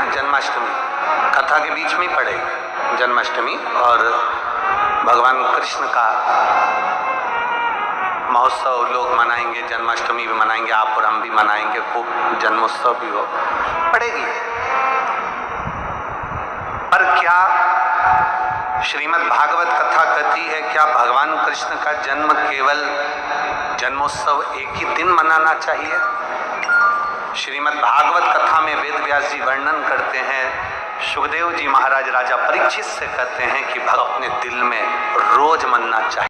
ना जन्माष्टमी, कथा के बीच में ही पड़ेगी जन्माष्टमी, और भगवान कृष्ण का महोत्सव लोग मनाएंगे, जन्माष्टमी भी मनाएंगे, आप और हम भी मनाएंगे, खूब जन्मोत्सव भी हो पड़ेगी। पर क्या श्रीमद् भागवत कथा कहती है क्या भगवान कृष्ण का जन्म केवल जन्मोत्सव एक ही दिन मनाना चाहिए? श्रीमद् भागवत कथा में वेद व्यास जी वर्णन करते हैं, सुखदेव जी महाराज राजा परीक्षित से कहते हैं कि भक्त अपने दिल में रोज मनना चाहिए,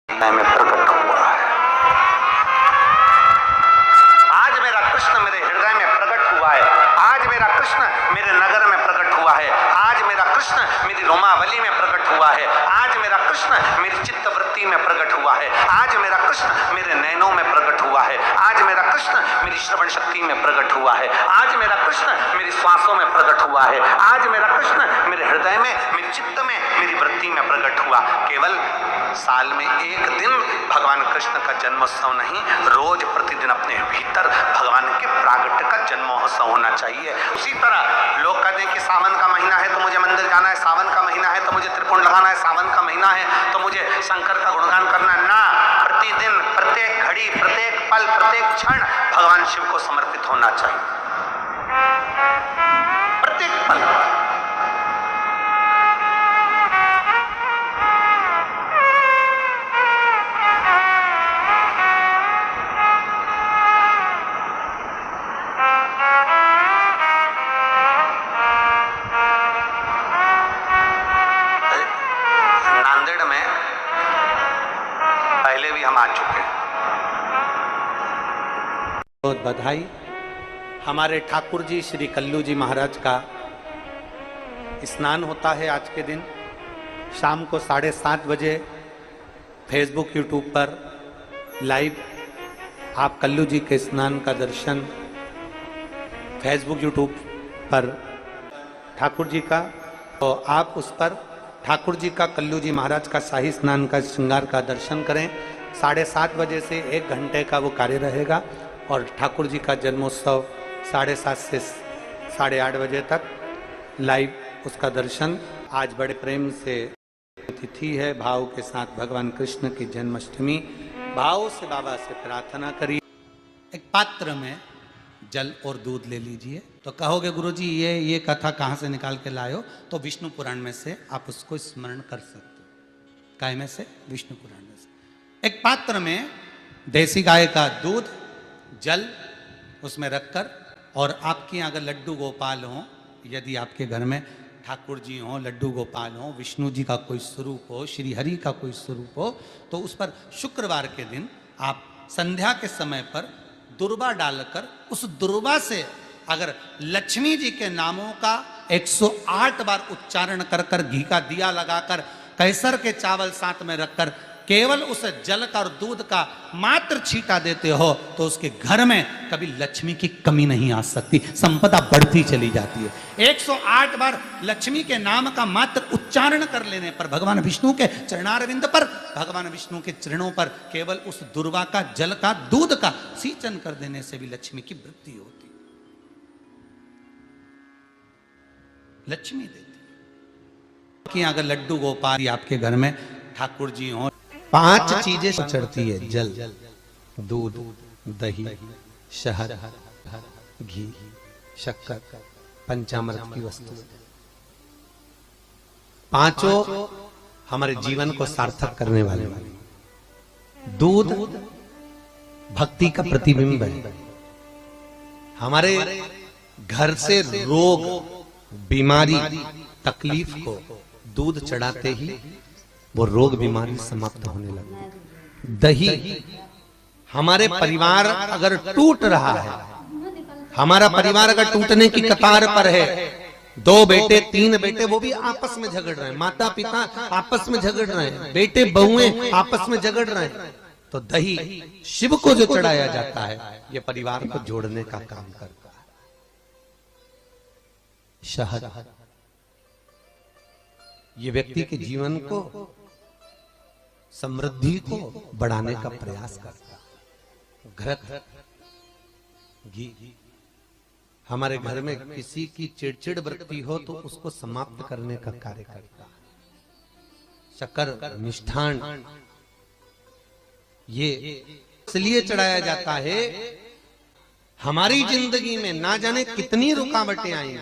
में प्रकट हुआ है। आज मेरा कृष्ण मेरे हृदय में प्रकट हुआ है, आज मेरा कृष्ण मेरे नगर में प्रकट हुआ है, आज मेरा कृष्ण मेरी रोमावली में प्रकट हुआ है, आज मेरा कृष्ण मेरी चित्तवृत्ति में प्रकट हुआ है, आज मेरा कृष्ण मेरे नैनों में प्रकट हुआ है, आज मेरा कृष्ण मेरी श्रवण शक्ति में प्रकट हुआ है, आज मेरा कृष्ण मेरी श्वासों में प्रकट हुआ है, आज मेरा कृष्ण मेरे हृदय में, मेरे चित्त में, मेरी वृत्ति में प्रकट हुआ। केवल साल में एक दिन भगवान कृष्ण का जन्मोत्सव नहीं, रोज प्रतिदिन अपने भीतर भगवान के प्रागट्य का जन्मोत्सव होना चाहिए। उसी तरह लोग कहते हैं कि सावन का महीना है तो मुझे मंदिर जाना है, सावन का महीना है तो मुझे त्रिपुंड लगाना है, सावन का महीना है तो मुझे शंकर का गुणगान करना है। ना, प्रतिदिन, प्रत्येक घड़ी, प्रत्येक पल, प्रत्येक क्षण भगवान शिव को समर्पित होना चाहिए, प्रत्येक पल। हम आ चुके हैं। बहुत बधाई। हमारे ठाकुर जी श्री कल्लू जी महाराज का स्नान होता है आज के दिन शाम को 7:30 बजे फेसबुक यूट्यूब पर लाइव आप कल्लू जी के स्नान का दर्शन फेसबुक यूट्यूब पर ठाकुर जी का, तो आप उस पर ठाकुर जी का कल्लू जी महाराज का शाही स्नान का श्रृंगार का दर्शन करें। 7:30 बजे से 1 घंटे का वो कार्य रहेगा और ठाकुर जी का जन्मोत्सव 7:30 से 8:30 बजे तक लाइव उसका दर्शन। आज बड़े प्रेम से तिथि है, भाव के साथ भगवान कृष्ण की जन्माष्टमी, भाव से बाबा से प्रार्थना करिए। एक पात्र में जल और दूध ले लीजिए। तो कहोगे गुरुजी ये कथा कहाँ से निकाल के लाए हो? तो विष्णु पुराण में से आप उसको स्मरण कर सकते हो। काय में से? विष्णु पुराण में से। एक पात्र में देसी गाय का दूध, जल उसमें रखकर, और आपके यहाँ अगर लड्डू गोपाल हो, यदि आपके घर में ठाकुर जी हो, लड्डू गोपाल हो, विष्णु जी का कोई स्वरूप हो, श्री हरि का कोई स्वरूप हो, तो उस पर शुक्रवार के दिन आप संध्या के समय पर दुर्वा डालकर उस दुर्वा से अगर लक्ष्मी जी के नामों का 108 बार उच्चारण कर कर, घी का दिया लगाकर, कैसर के चावल साथ में रखकर केवल उस जल का और दूध का मात्र छींटा देते हो, तो उसके घर में कभी लक्ष्मी की कमी नहीं आ सकती, संपदा बढ़ती चली जाती है। 108 बार लक्ष्मी के नाम का मात्र उच्चारण कर लेने पर, भगवान विष्णु के चरणारविंद पर, भगवान विष्णु के चरणों पर केवल उस दुर्वा का, जल का, दूध का सिंचन कर देने से भी लक्ष्मी की वृद्धि होती, लक्ष्मी देती। कि अगर लड्डू गोपाल आपके घर में ठाकुर जी हो, 5 चीजें चढ़ती है, जल, दूध, दही, शहद, घी, शक्कर, पंचामृत की वस्तु, पांचों हमारे जीवन को सार्थक करने वाले। दूध भक्ति का प्रतिबिंब है। हमारे घर से रोग, बीमारी, तकलीफ को दूध चढ़ाते ही वो रोग बीमारी समाप्त होने लगती। दही, हमारे परिवार अगर टूट रहा है, हमारा परिवार अगर टूटने की कतार पर है, 2 बेटे 3 बेटे वो भी आपस में झगड़ रहे हैं, माता पिता आपस में झगड़ रहे हैं, बेटे बहुएं आपस में झगड़ रहे हैं, तो दही शिव को जो चढ़ाया जाता है ये परिवार को जोड़ने का काम करता है। शहद ये व्यक्ति के जीवन को, समृद्धि को बढ़ाने का प्रयास करता है। घृत, घी, हमारे घर में किसी की चिड़चिड़ वृत्ति हो तो उसको समाप्त करने का कार्य करता है। शक्कर मिष्ठान ये इसलिए चढ़ाया जाता है, हमारी जिंदगी में ना जाने कितनी रुकावटें आई,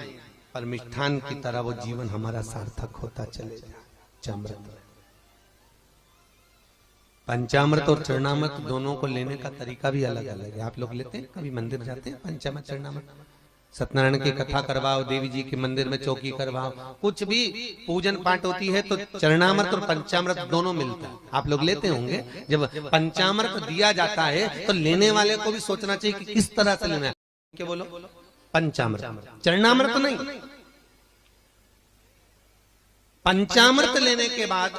पर मिष्ठान की तरह वो जीवन हमारा सार्थक होता चले जाए। पंचामृत और चरणामृत दोनों को लेने का तरीका भी अलग अलग है। आप लोग लेते हैं, कभी मंदिर जाते हैं, पंचामृत चरणामृत, सत्यनारायण की कथा करवाओ, देवी जी के मंदिर में चौकी करवाओ, कुछ भी पूजन पाठ होती है तो चरणामृत और पंचामृत दोनों मिलता है। आप लोग लेते होंगे। जब पंचामृत दिया जाता है तो लेने वाले को भी सोचना चाहिए कि किस तरह से लेना है। क्या बोलो? पंचामृत, चरणामृत नहीं। पंचामृत लेने के बाद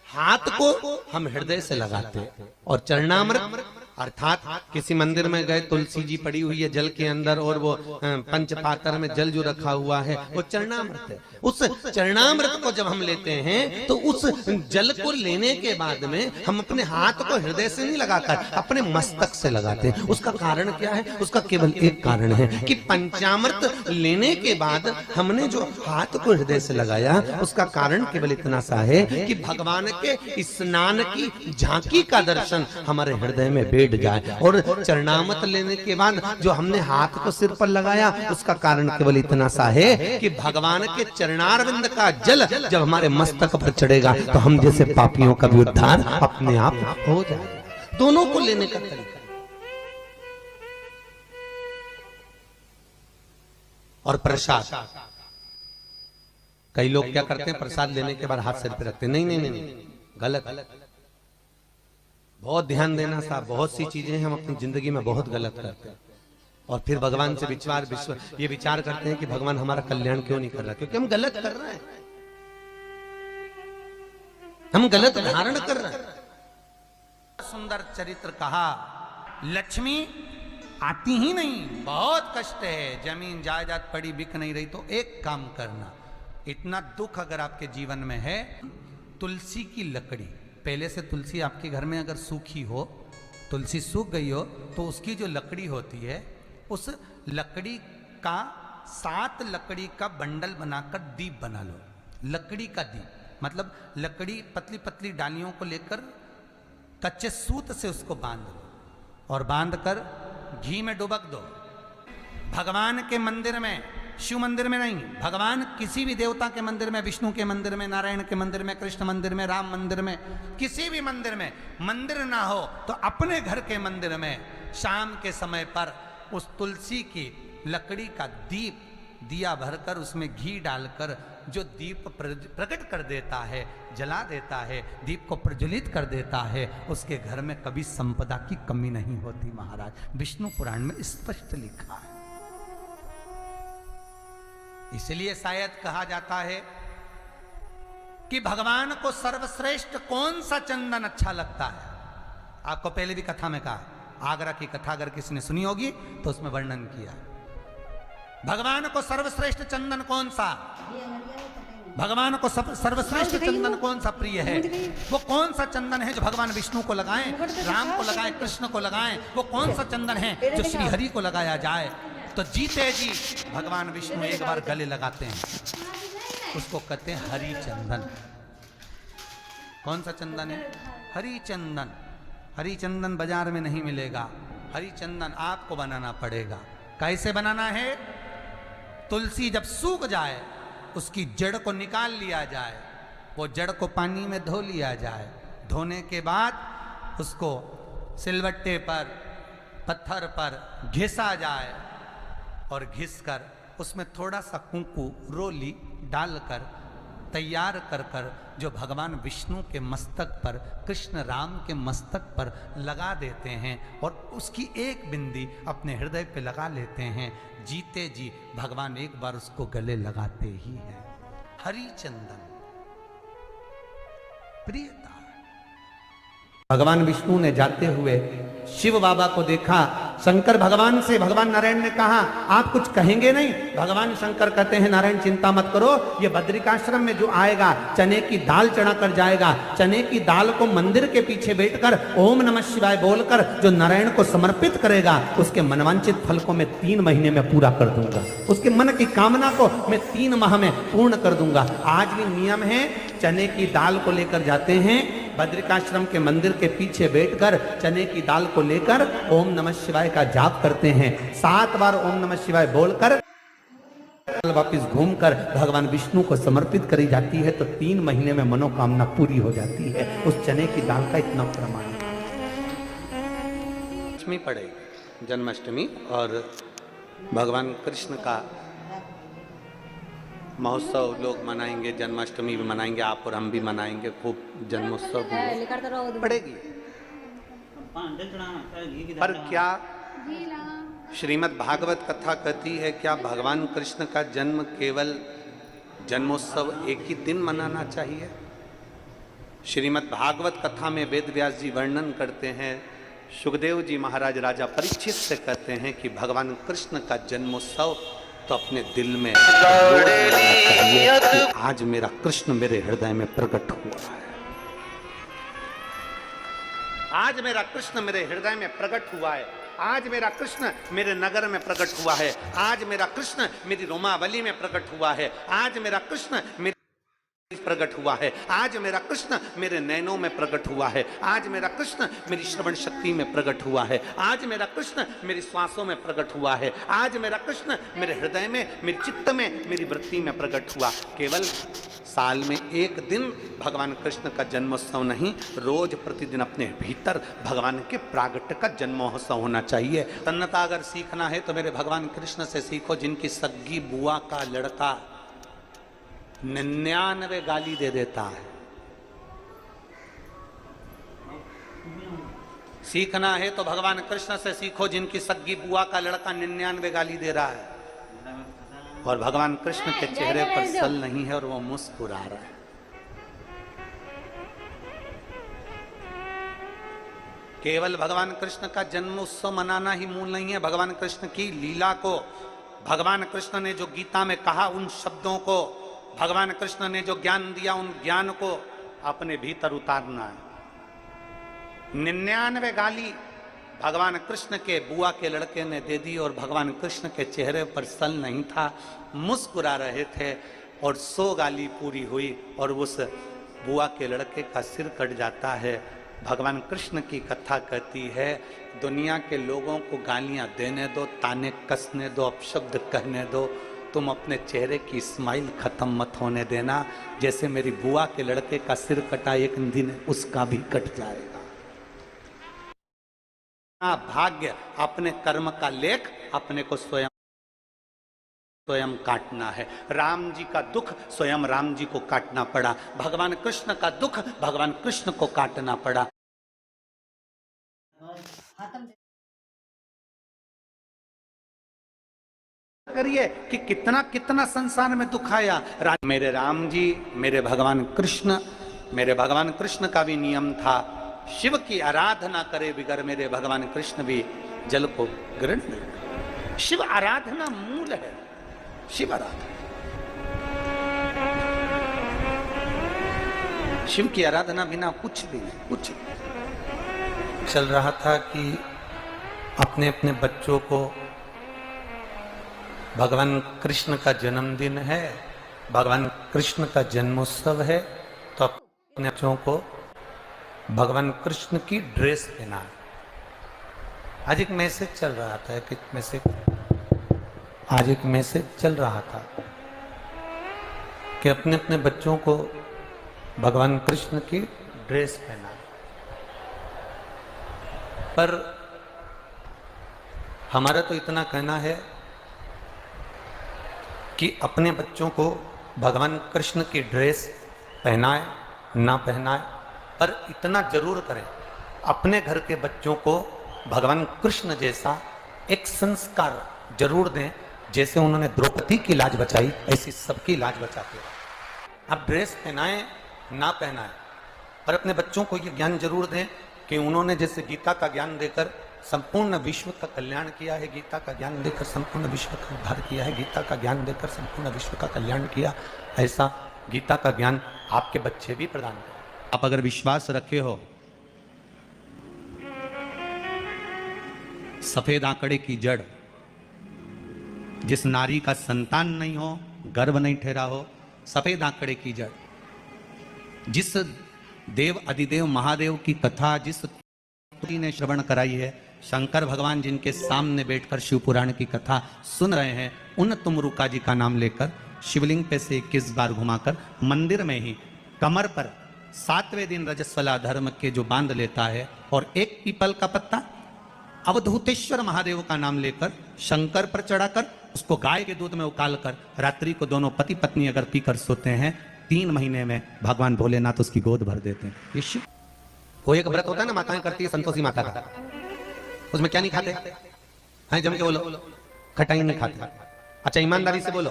हाथ को हम हृदय से लगाते हैं, और चरणामृत अर्थात किसी मंदिर में गए, तुलसी जी पड़ी हुई है जल के अंदर, और वो पंचपात्र में जल जो रखा हुआ है वो चरणामृत है। उस चरणामृत को जब हम लेते हैं तो उस जल को लेने के बाद में हम अपने हाथ को हृदय से नहीं लगाकर अपने मस्तक से लगाते हैं। उसका कारण क्या है? उसका केवल एक कारण है कि पंचामृत लेने के बाद हमने जो हाथ को हृदय से लगाया, उसका कारण केवल इतना सा है कि भगवान के स्नान की झांकी का दर्शन हमारे हृदय में बैठ जाए। और चरणामृत लेने के बाद जो हमने हाथ को सिर पर लगाया, उसका कारण केवल इतना सा है कि भगवान के चरणारविंद का जल जब हमारे मस्तक पर चढ़ेगा तो हम जैसे पापियों का भी उद्धार अपने आप हो जाएगा। दोनों को लेने का तरीका। और प्रसाद, कई लोग क्या करते हैं, प्रसाद लेने के बाद हाथ सिर पे रखते हैं। नहीं नहीं नहीं, नहीं, गलत। बहुत ध्यान देना साहब, बहुत सी चीजें हम अपनी जिंदगी में बहुत गलत करते हैं, और फिर भगवान से ये विचार करते हैं कि भगवान हमारा कल्याण क्यों नहीं कर रहा, क्योंकि हम गलत कर रहे हैं, हम गलत धारण कर रहे हैं। सुंदर चरित्र कहा, लक्ष्मी आती ही नहीं, बहुत कष्ट है, जमीन जायदाद पड़ी बिक नहीं रही, तो एक काम करना, इतना दुख अगर आपके जीवन में है, तुलसी की लकड़ी, पहले से तुलसी आपके घर में अगर सूखी हो, तुलसी सूख गई हो, तो उसकी जो लकड़ी होती है, उस लकड़ी का 7 लकड़ी का बंडल बनाकर दीप बना लो। लकड़ी का दीप मतलब लकड़ी पतली पतली डालियों को लेकर कच्चे सूत से उसको बांध लो, और बांधकर घी में डुबक दो। भगवान के मंदिर में, शिव मंदिर में नहीं, भगवान किसी भी देवता के मंदिर में, विष्णु के मंदिर में, नारायण के मंदिर में, कृष्ण मंदिर में, राम मंदिर में, किसी भी मंदिर में मंदिर ना हो तो अपने घर के मंदिर में शाम के समय पर उस तुलसी की लकड़ी का दीप, दिया भरकर उसमें घी डालकर जो दीप प्रकट कर देता है, जला देता है, दीप को प्रज्वलित कर देता है, उसके घर में कभी संपदा की कमी नहीं होती महाराज। विष्णु पुराण में स्पष्ट लिखा है। इसलिए शायद कहा जाता है कि भगवान को सर्वश्रेष्ठ कौन सा चंदन अच्छा लगता है। आपको पहले भी कथा में कहा, आगरा की कथा अगर किसी ने सुनी होगी तो उसमें वर्णन किया, भगवान को सर्वश्रेष्ठ चंदन कौन सा, भगवान को सर्वश्रेष्ठ चंदन कौन सा प्रिय है, वो कौन सा चंदन है जो भगवान विष्णु को लगाएं, राम को लगाएं, कृष्ण को लगाएं, वो कौन सा चंदन है जो श्री हरि को लगाया जाए। तो जीते जी भगवान विष्णु एक बार गले लगाते हैं, उसको कहते हैं हरि चंदन। कौन सा चंदन है? हरि चंदन। हरि चंदन बाजार में नहीं मिलेगा, हरि चंदन आपको बनाना पड़ेगा। कैसे बनाना है? तुलसी जब सूख जाए उसकी जड़ को निकाल लिया जाए, वो जड़ को पानी में धो लिया जाए, धोने के बाद उसको सिलवट्टे पर, पत्थर पर घिसा जाए, और घिसकर उसमें थोड़ा सा कुंकू, रोली डालकर तैयार कर कर जो भगवान विष्णु के मस्तक पर, कृष्ण राम के मस्तक पर लगा देते हैं, और उसकी एक बिंदी अपने हृदय पे लगा लेते हैं। जीते जी भगवान एक बार उसको गले लगाते ही हैं। हरि चंदन प्रियता। भगवान विष्णु ने जाते हुए शिव बाबा को देखा। शंकर भगवान से, भगवान नारायण ने कहा आप कुछ कहेंगे नहीं? भगवान शंकर कहते हैं नारायण चिंता मत करो, ये बद्रिकाश्रम में जो आएगा चने की दाल चढ़ा कर जाएगा, चने की दाल को मंदिर के पीछे बैठकर ओम नमः शिवाय बोलकर जो नारायण को समर्पित करेगा उसके मनवांचित फल को मैं 3 महीने में पूरा कर दूंगा, उसके मन की कामना को मैं 3 माह में पूर्ण कर दूंगा। आज भी नियम है, चने की दाल को लेकर जाते हैं बद्रिकाश्रम के मंदिर के पीछे बैठकर चने की दाल को लेकर ओम नमः शिवाय का जाप करते हैं। 7 बार ओम नमः शिवाय बोलकर वापिस घूमकर भगवान विष्णु को समर्पित करी जाती है तो 3 महीने में मनोकामना पूरी हो जाती है। उस चने की दाल का इतना प्रमाण है। जन्माष्टमी पड़ेगी, जन्माष्टमी, और भगवान कृष्ण का महोत्सव लोग मनाएंगे, जन्माष्टमी भी मनाएंगे, आप और हम भी मनाएंगे, खूब जन्मोत्सव भी पड़ेगी। पर क्या श्रीमद् भागवत कथा कहती है क्या भगवान कृष्ण का जन्म केवल जन्मोत्सव एक ही दिन मनाना चाहिए? श्रीमद् भागवत कथा में वेद व्यास जी वर्णन करते हैं, सुखदेव जी महाराज राजा परीक्षित से कहते हैं कि भगवान कृष्ण का जन्मोत्सव तो अपने दिल में चाहिए कि आज मेरा कृष्ण मेरे हृदय में प्रकट हुआ है, आज मेरा कृष्ण मेरे हृदय में प्रकट हुआ है, आज मेरा कृष्ण मेरे नगर में प्रकट हुआ है, आज मेरा कृष्ण मेरी रोमावली में प्रकट हुआ है, आज मेरा कृष्ण मेरी प्रकट हुआ है, आज मेरा कृष्ण मेरे नैनों में प्रकट हुआ है, आज मेरा कृष्ण मेरी श्रवण शक्ति में प्रकट हुआ है, आज मेरा कृष्ण मेरी श्वासों में प्रकट हुआ है, आज मेरा कृष्ण मेरे हृदय में, मेरे चित्त में, मेरी वृत्ति में प्रकट हुआ। केवल साल में एक दिन भगवान कृष्ण का जन्मोत्सव नहीं, रोज प्रतिदिन अपने भीतर भगवान के प्रागट्य का जन्मोत्सव होना चाहिए। तन्नता अगर सीखना है तो मेरे भगवान कृष्ण से सीखो, जिनकी सग्गी बुआ का लड़का 99 गाली दे देता है। सीखना है तो भगवान कृष्ण से सीखो, जिनकी सग्गी बुआ का लड़का 99 गाली दे रहा है और भगवान कृष्ण के चेहरे पर सल नहीं है और वो मुस्कुरा रहा है। केवल भगवान कृष्ण का जन्म उत्सव मनाना ही मूल नहीं है, भगवान कृष्ण की लीला को, भगवान कृष्ण ने जो गीता में कहा उन शब्दों को, भगवान कृष्ण ने जो ज्ञान दिया उन ज्ञान को अपने भीतर उतारना है। 99 गाली भगवान कृष्ण के बुआ के लड़के ने दे दी और भगवान कृष्ण के चेहरे पर सल नहीं था, मुस्कुरा रहे थे और 100 गाली पूरी हुई और उस बुआ के लड़के का सिर कट जाता है। भगवान कृष्ण की कथा कहती है दुनिया के लोगों को गालियां देने दो, ताने कसने दो, अपशब्द कहने दो, तुम अपने चेहरे की स्माइल खत्म मत होने देना। जैसे मेरी बुआ के लड़के का सिर कटा, एक दिन उसका भी कट जाएगा। भाग्य अपने कर्म का लेख अपने को स्वयं काटना है। राम जी का दुख स्वयं राम जी को काटना पड़ा, भगवान कृष्ण का दुख भगवान कृष्ण को काटना पड़ा। करिए कि कितना कितना संसार में दुख आया। मेरे राम जी, मेरे भगवान कृष्ण का भी नियम था, शिव की आराधना करे बिगर मेरे भगवान कृष्ण भी जल को ग्रहण नहीं। शिव आराधना मूल है, शिव आराधना, शिव की आराधना बिना कुछ भी नहीं, कुछ नहीं। चल रहा था कि अपने अपने बच्चों को, भगवान कृष्ण का जन्मदिन है, भगवान कृष्ण का जन्मोत्सव है, तो अपने बच्चों को भगवान कृष्ण की ड्रेस पहना। आज एक मैसेज चल रहा था, आज एक मैसेज चल रहा था कि अपने अपने बच्चों को भगवान कृष्ण की ड्रेस पहना। पर हमारा तो इतना कहना है कि अपने बच्चों को भगवान कृष्ण की ड्रेस पहनाए ना पहनाए, पर इतना जरूर करें अपने घर के बच्चों को भगवान कृष्ण जैसा एक संस्कार जरूर दें। जैसे उन्होंने द्रौपदी की लाज बचाई, ऐसी सबकी लाज बचाते हैं। आप ड्रेस पहनाएं ना पहनाएं, पर अपने बच्चों को ये ज्ञान जरूर दें कि उन्होंने जैसे गीता का ज्ञान देकर संपूर्ण विश्व का कल्याण किया है, गीता का ज्ञान देकर संपूर्ण विश्व का उद्धार किया है, गीता का ज्ञान देकर संपूर्ण विश्व का कल्याण किया, ऐसा गीता का ज्ञान आपके बच्चे भी प्रदान करें। आप अगर विश्वास रखे हो, सफेद आंकड़े की जड़, जिस नारी का संतान नहीं हो, गर्भ नहीं ठहरा हो, सफेद आंकड़े की जड़, जिस देव अधिदेव महादेव की कथा जिस ने श्रवण कराई है, शंकर भगवान जिनके सामने बैठकर शिव पुराण की कथा सुन रहे हैं, उन तुमरुका जी का नाम लेकर शिवलिंग पे से 21 बार घुमाकर मंदिर में ही कमर पर 7वें दिन रजस्वला धर्म के जो बांध लेता है और एक पीपल का पत्ता अवधूतेश्वर महादेव का नाम लेकर शंकर पर चढ़ाकर उसको गाय के दूध में उकाल कर रात्रि को दोनों पति पत्नी अगर पीकर सोते हैं, 3 महीने में भगवान भोलेनाथ उसकी गोद भर देते हैं। ये शिव वो एक व्रत होता है ना, माताएं करती है संतोषी माता का, उसमें क्या नहीं खाते हैं? जम के बोलो, खटाई नहीं खाते। अच्छा ईमानदारी से बोलो,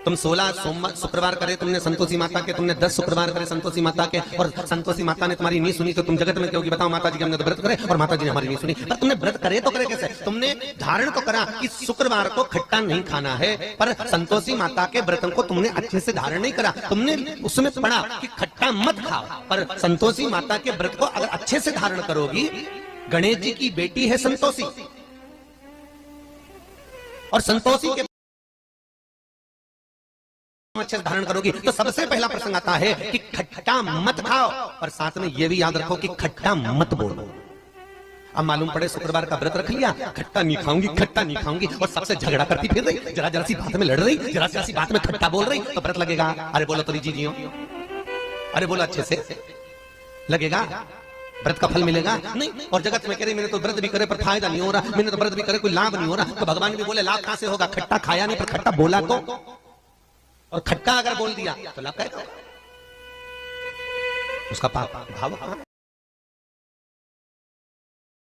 तुम 16 सोमवार शुक्रवार करे तुमने संतोषी माता के, तुमने 10 शुक्रवार करे संतोषी माता के, और संतोषी माता ने तुम्हारी नहीं सुनी तो तुम जगत में कहोगी बताओ माता जी के हमने तो व्रत करे और माता जी ने हमारी नहीं सुनी। पर तुमने व्रत करे तो करे कैसे? तुमने धारण तो करा कि शुक्रवार को खट्टा नहीं खाना है, पर संतोषी माता के व्रत को तुमने अच्छे से धारण नहीं करा। तुमने उसमें पढ़ा कि खट्टा मत खाओ, पर संतोषी माता के व्रत को अगर अच्छे से धारण करोगी, गणेश जी की बेटी है संतोषी, और संतोषी के अच्छे से धारण करोगी तो सबसे पहला प्रसंग आता है कि खट्टा मत खाओ, और साथ में यह भी याद रखो कि खट्टा मत बोलो। अब मालूम पड़े शुक्रवार का व्रत रख लिया, खट्टा नहीं खाऊंगी, खट्टा नहीं खाऊंगी, और सबसे झगड़ा करती फिर रही, जरा जरा सी बात में लड़ रही, जरा जरा सी बात में खट्टा बोल रही, तो व्रत लगेगा? अरे बोलो तो जी जियो, अरे बोलो अच्छे से, लगेगा? व्रत का फल मिलेगा? नहीं। और जगत में कह रही मैंने तो व्रत भी करे पर फायदा नहीं हो रहा, मैंने तो व्रत भी करे कोई लाभ नहीं हो रहा, तो भगवान भी बोले लाभ कहां से होगा? खट्टा खाया नहीं पर खट्टा बोला तो, और खट्टा अगर बोल दिया तो लाभ कैसा? उसका पाप भाव